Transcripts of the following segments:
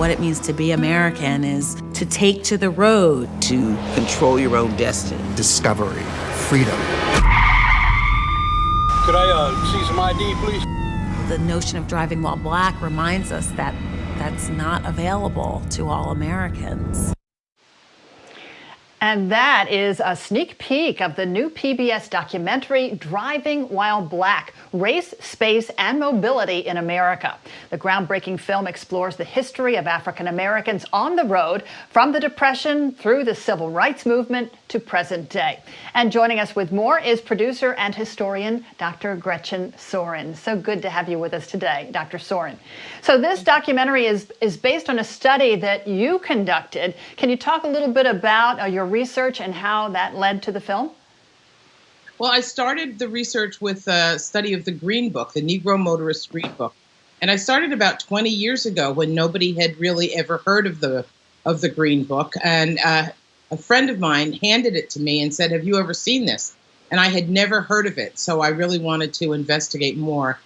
what it means to be American is to take to the road. To control your own destiny. Discovery, freedom. Could I see some ID, please? The notion of driving while black reminds us that that's not available to all Americans. And that is a sneak peek of the new PBS documentary, Driving While Black: Race, Space, and Mobility in America. The groundbreaking film explores the history of African Americans on the road from the Depression through the Civil Rights Movement to present day. And joining us with more is producer and historian Dr. Gretchen Sorin. So good to have you with us today, Dr. Sorin. So this documentary is based on a study that you conducted. Can you talk a little bit about your research and how that led to the film? Well, I started the research with a study of the Green Book, the Negro Motorist Green Book. And I started about 20 years ago when nobody had really ever heard of the Green Book. And a friend of mine handed it to me and said, "Have you ever seen this?" And I had never heard of it. So I really wanted to investigate more.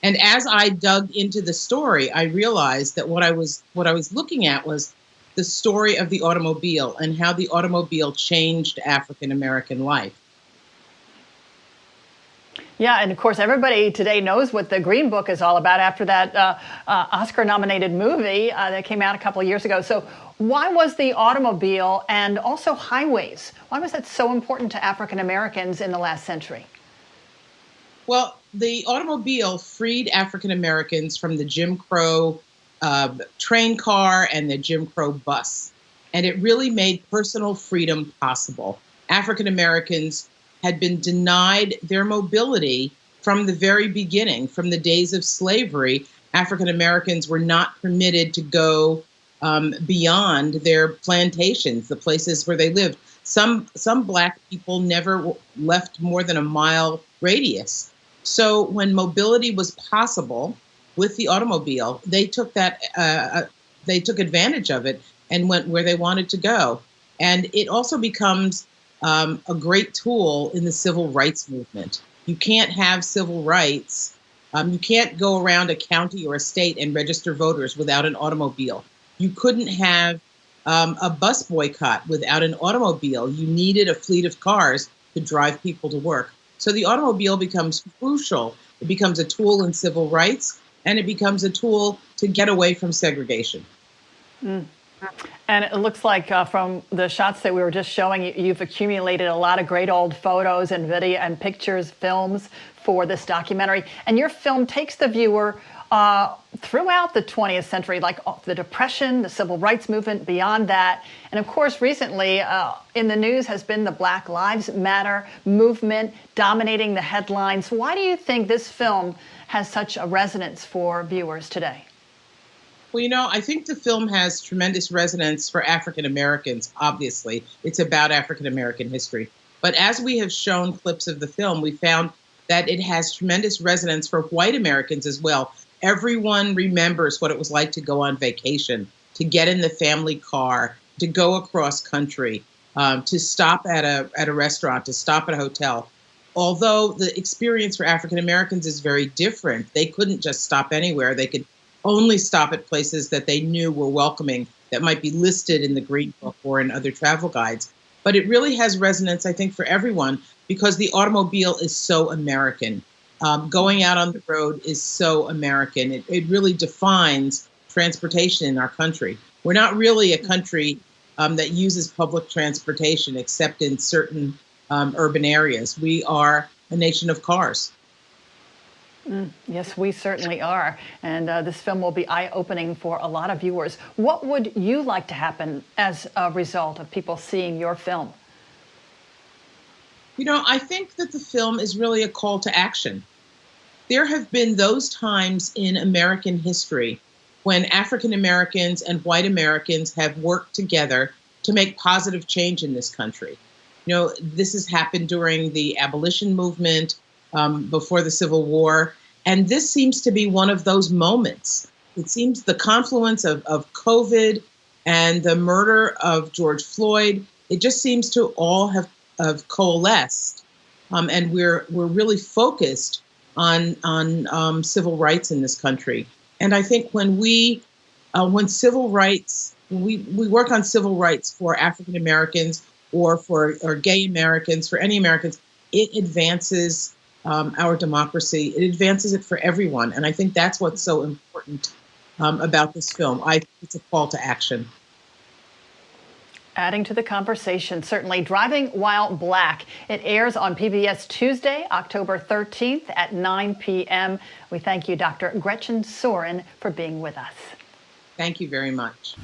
And as I dug into the story, I realized that what I was looking at was the story of the automobile and how the automobile changed African American life. Yeah, and of course, everybody today knows what the Green Book is all about after that Oscar-nominated movie that came out a couple of years ago. So why was the automobile and also highways, why was that so important to African Americans in the last century? Well, the automobile freed African Americans from the Jim Crow train car and the Jim Crow bus. And it really made personal freedom possible. African Americans had been denied their mobility from the very beginning. From the days of slavery, African Americans were not permitted to go beyond their plantations, the places where they lived. Some black people never left more than a mile radius. So when mobility was possible with the automobile, they took advantage of it and went where they wanted to go. And it also becomes a great tool in the civil rights movement. You can't have civil rights. You can't go around a county or a state and register voters without an automobile. You couldn't have a bus boycott without an automobile. You needed a fleet of cars to drive people to work. So the automobile becomes crucial. It becomes a tool in civil rights, and it becomes a tool to get away from segregation. Mm. And it looks like from the shots that we were just showing, you've accumulated a lot of great old photos and video and pictures, films for this documentary. And your film takes the viewer throughout the 20th century, like the Depression, the Civil Rights Movement, beyond that. And of course, recently in the news has been the Black Lives Matter movement dominating the headlines. Why do you think this film has such a resonance for viewers today? Well, I think the film has tremendous resonance for African Americans, obviously. It's about African American history. But as we have shown clips of the film, we found that it has tremendous resonance for white Americans as well. Everyone remembers what it was like to go on vacation, to get in the family car, to go across country, to stop at a restaurant, to stop at a hotel. Although the experience for African Americans is very different, they couldn't just stop anywhere. They could only stop at places that they knew were welcoming, that might be listed in the Green Book or in other travel guides. But it really has resonance, I think, for everyone because the automobile is so American. Going out on the road is so American. It really defines transportation in our country. We're not really a country that uses public transportation except in certain urban areas. We are a nation of cars. Yes, we certainly are. And this film will be eye-opening for a lot of viewers. What would you like to happen as a result of people seeing your film? I think that the film is really a call to action. There have been those times in American history when African Americans and white Americans have worked together to make positive change in this country. This has happened during the abolition movement, before the Civil War. And this seems to be one of those moments. It seems the confluence of COVID and the murder of George Floyd, it just seems to all have coalesced. And we're really focused on civil rights in this country. And I think when we when civil rights, we work on civil rights for African Americans or gay Americans, for any Americans, it advances our democracy. It advances it for everyone. And I think that's what's so important about this film. I think it's a call to action. Adding to the conversation, certainly, Driving While Black. It airs on PBS Tuesday, October 13th at 9 p.m. We thank you, Dr. Gretchen Sorin, for being with us. Thank you very much.